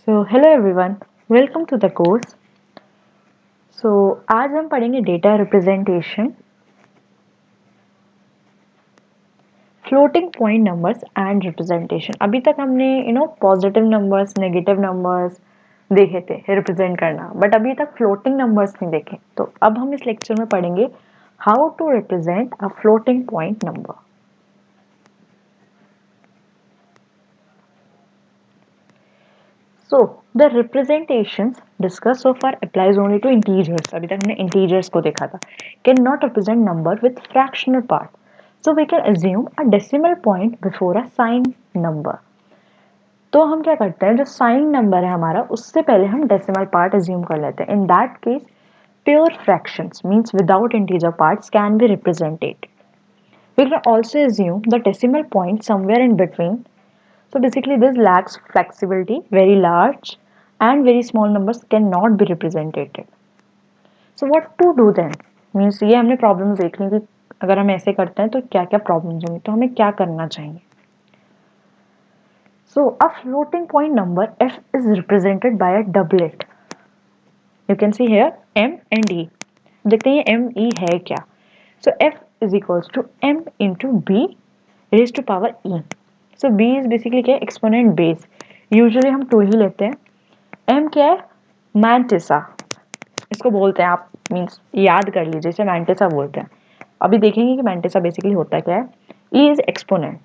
So hello everyone, welcome to the course. So आज हम पढ़ेंगे data representation, floating point numbers and representation. अभी तक हमने पॉजिटिव नंबर्स, नेगेटिव नंबर्स देखे थे रिप्रेजेंट करना, बट अभी तक फ्लोटिंग नंबर्स नहीं देखे। तो अब हम इस लेक्चर में पढ़ेंगे how to represent a floating point number. So the representations discussed so far applies only to integers. अभी तक हमने integers को देखा था. Cannot represent number with fractional part. So we can assume a decimal point before a signed number. तो हम क्या करते हैं, जो साइन नंबर है हमारा उससे पहले हम डेसिमल पार्ट अज्यूम कर लेते हैं. In that case pure fractions means without integer parts can be represented. We can also assume the decimal point somewhere in between. So basically this lacks flexibility, very large and very small numbers cannot be represented. So what to do then? Means ये हमने problems देख ली कि अगर हम ऐसे करते हैं तो क्या क्या प्रॉब्लम्स होंगी, तो हमें क्या करना चाहिए. So a floating point number f is represented by a doublet. You can see here m and e. देखते हैं m e है क्या. So f is equals to m into b raised to power e. So b is basically क्या, exponent base. Usually हम 2 ही लेते हैं. m क्या है, मैंटिसा इसको बोलते हैं, आप मीन्स याद कर लीजिए, इसे मैंटिसा बोलते हैं. अभी देखेंगे कि मैंटिसा बेसिकली होता क्या है. e is exponent.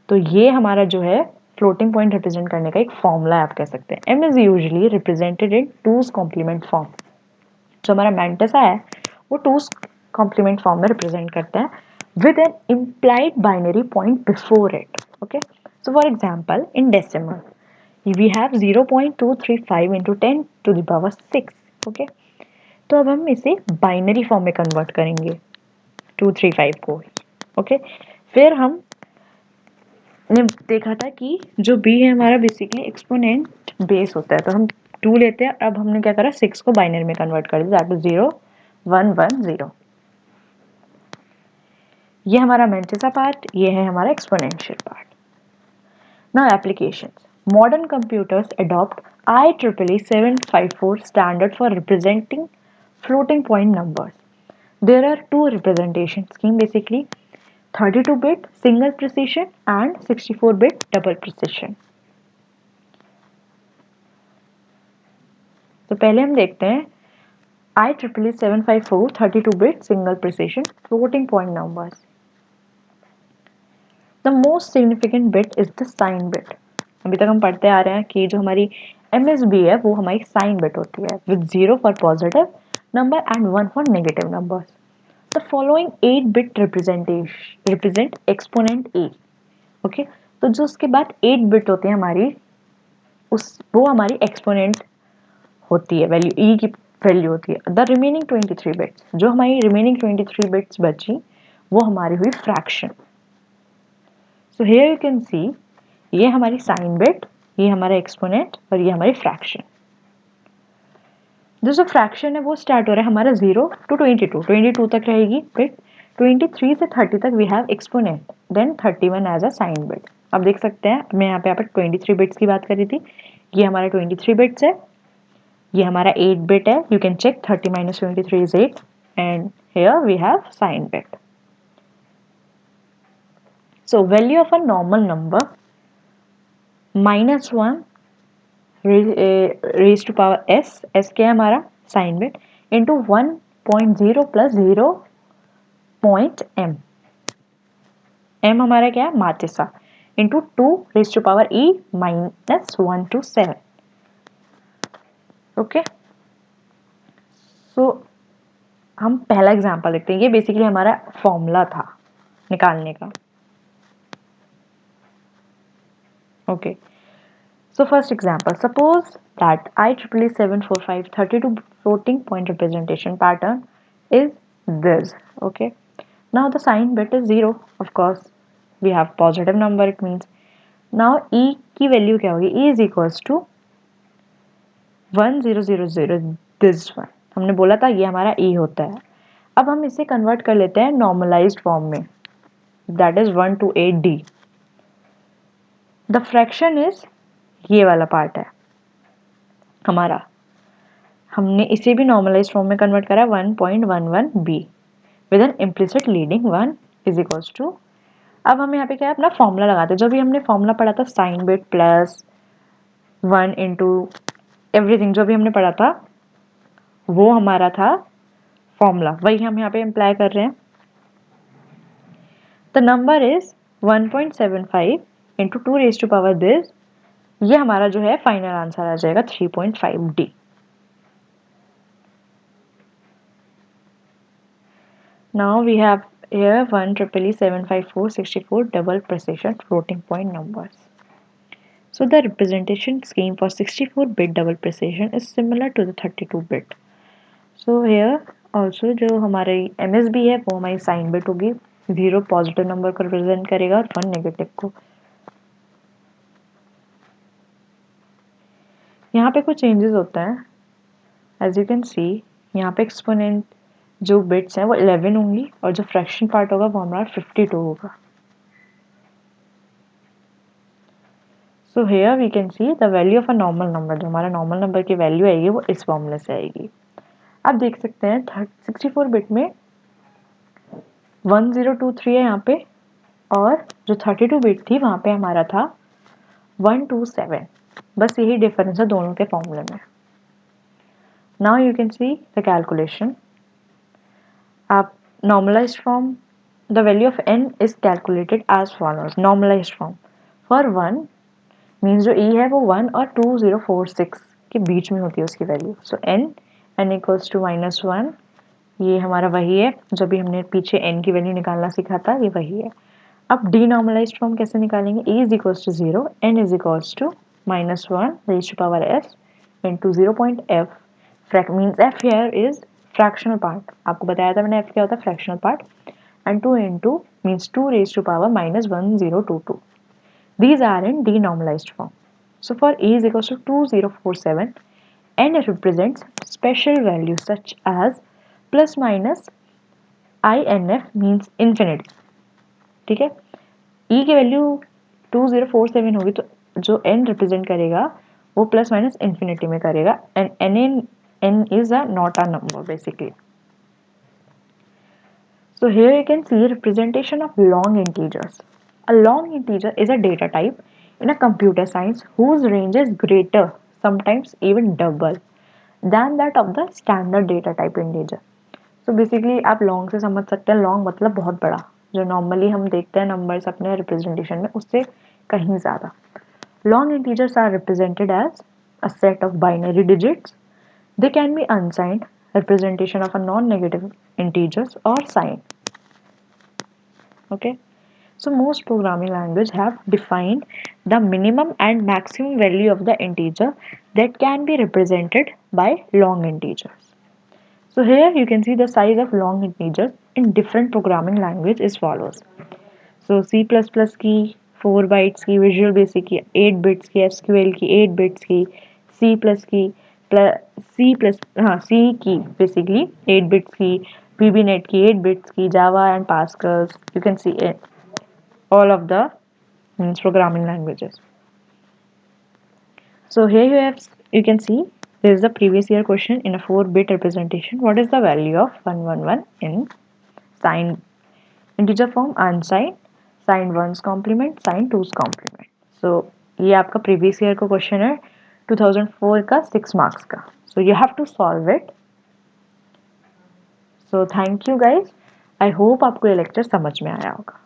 तो ये हमारा जो है फ्लोटिंग पॉइंट रिप्रेजेंट करने का एक फॉर्मूला है, आप कह सकते हैं. m is usually represented in two's complement form. जो हमारा मैंटिसा है वो टूज कॉम्प्लीमेंट फॉर्म में रिप्रेजेंट करते हैं with an implied binary point before it. Okay, so for example in decimal we have 0.235 into 10 to the power 6. Okay, तो अब हम इसे बाइनरी फॉर्म में कन्वर्ट करेंगे 235 को. ओके, फिर हम ने देखा था कि जो b है हमारा बेसिकली एक्सपोनेंट बेस होता है, तो हम 2 लेते हैं. अब हमने क्या करा, 6 को बाइनरी में कन्वर्ट कर दिया, दैट इज 0 1 1 0. ये हमारा मैंटिसा पार्ट, ये है हमारा exponential part. Now applications. Modern computers adopt IEEE 754 standard for representing floating point numbers. There are two representation scheme basically, 32-bit single precision and 64-bit double precision. तो पहले हम देखते हैं IEEE 754 32-bit single precision floating point numbers. The most significant bit is the sign bit. अभी तक हम पढ़ते आ रहे हैं कि जो हमारी MSB है वो हमारी साइन बिट होती है, with 0 for positive number and 1 for negative numbers. The following 8-bit represent exponent a. Okay, तो जो उसके बाद 8 बिट होती है हमारी, उस वो हमारी एक्सपोनेंट होती है, वैल्यू e की वैल्यू होती है. द रिमेनिंग 23 बिट्स, जो हमारी रिमेनिंग 23 बिट्स बची वो हमारी हुई fraction. So here you can see ये हमारी साइन बिट, ये हमारा एक्सपोनेंट और ये हमारी फ्रैक्शन. जो फ्रैक्शन है वो स्टार्ट हो रहा है हमारा 0 to 22 तक रहेगी बिट. 23 से 30 तक we have exponent, then 31 as a sign bit. अब देख सकते हैं मैं यहाँ पे 23 बिट्स की बात कर रही थी, ये हमारा 23 बिट्स है, ये हमारा 8 बिट है. You can check 30 minus 23 is 8 and here we have sign bit. So value of a normal number -1 raised to power s, s क्या है हमारा sign bit, into 1.0 plus 0.m. m हमारा क्या है mantissa, into 2 raised to power e minus 1 to 7. Okay, सो हम पहला example देखते हैं. ये बेसिकली हमारा फॉर्मूला था निकालने का. Okay, so first example, suppose that IEEE 745 32 floating point representation pattern is this. Okay, now the sign bit is 0, of course we have positive number, it means now e की value क्या होगी, e is equals to 1000, this one हमने बोला था ये हमारा e होता है. अब हम इसे कन्वर्ट कर लेते हैं नॉर्मलाइज्ड फॉर्म में, that is 1 to 8d. The fraction is ये वाला पार्ट है हमारा, हमने इसे भी नॉर्मलाइज फॉर्म में कन्वर्ट करा 1.11b with an implicit leading 1 is equals to, अब हम यहाँ पे क्या है अपना फॉर्मूला लगाते हैं, जो भी हमने फॉर्मूला पढ़ा था sign bit plus 1 into everything, जो भी हमने पढ़ा था वो हमारा था फॉर्मूला, वही हम यहाँ पे अप्लाई कर रहे हैं। The number is 1.75 into 2 raise to power this, ये हमारा जो है फाइनल आंसर आ जाएगा 3.5D। Now we have here 1EEE75464 double precision floating point numbers. So the representation scheme for 64-bit double precision is similar to the 32-bit. So here also जो हमारी MSB है वो हमारी साइन बिट होगी, 0 positive number को represent करेगा और 1 negative को। यहाँ पे कुछ चेंजेस होता है, एज यू कैन सी यहाँ पे एक्सपोनेंट जो बिट्स हैं वो 11 होंगी और जो फ्रैक्शन पार्ट होगा वो हमारा 52 होगा। So here we can see the value of a normal number, जो हमारा नॉर्मल नंबर की वैल्यू आएगी वो इस फॉर्मूले से आएगी। आप देख सकते हैं 64 बिट में 1023 है यहाँ पे, और जो 32 बिट थी वहाँ पे हमारा था 127, बस यही डिफरेंस है दोनों के फॉर्मूले में। Now you can see the calculation. आप normalized form, the value of n is calculated as follows. Normalized form for 1 means जो e है वो 1 और 2046 के बीच में होती है उसकी वैल्यू। सो n इक्वल्स टू -1, ये हमारा वही है जो भी हमने पीछे n की वैल्यू निकालना सीखा था, ये वही है। अब डीनॉर्मलाइज्ड फॉर्म कैसे निकालेंगे, e is equals to 0, n is equals to -1 raise to power s into 0.f, means f here is fractional part, आपको बताया था मैंने f क्या होता है fractional part, and 2 into means 2 raised to power -1022. These are in denormalized form. So for e is equals to 2047, n represents special values such as plus minus inf means infinity. ठीक है, e की value 2047 होगी तो जो n represent करेगा वो plus minus infinity में करेगा, and n is a not a number basically. So here you can see representation of long integers. A long integer is a data type in a computer science whose range is greater, sometimes even double, than that of the standard data type integer. So basically आप long से समझ सकते हैं, long मतलब बहुत बड़ा, जो normally हम देखते हैं numbers अपने representation में उससे कहीं ज़्यादा। Long integers are represented as a set of binary digits. They can be unsigned, representation of a non-negative integers, or signed. Okay, so most programming languages have defined the minimum and maximum value of the integer that can be represented by long integers. So here you can see the size of long integers in different programming language is follows. So C++ की 4 bytes की, Visual Basic की 8 bits की, SQL की 8 bits की, C plus की C की basically 8 bits की, VBNet की 8 bits की, Java and Pascal, you can see it, all of the programming languages. So here you can see there is a previous year question in a 4-bit representation. What is the value of 111 in signed integer form, unsigned, signed 1's complement, signed 2's complement? So ये आपका previous year का question है 2004 का 6 marks का. So you have to solve it. So thank you guys. I hope आपको ये lecture समझ में आया होगा.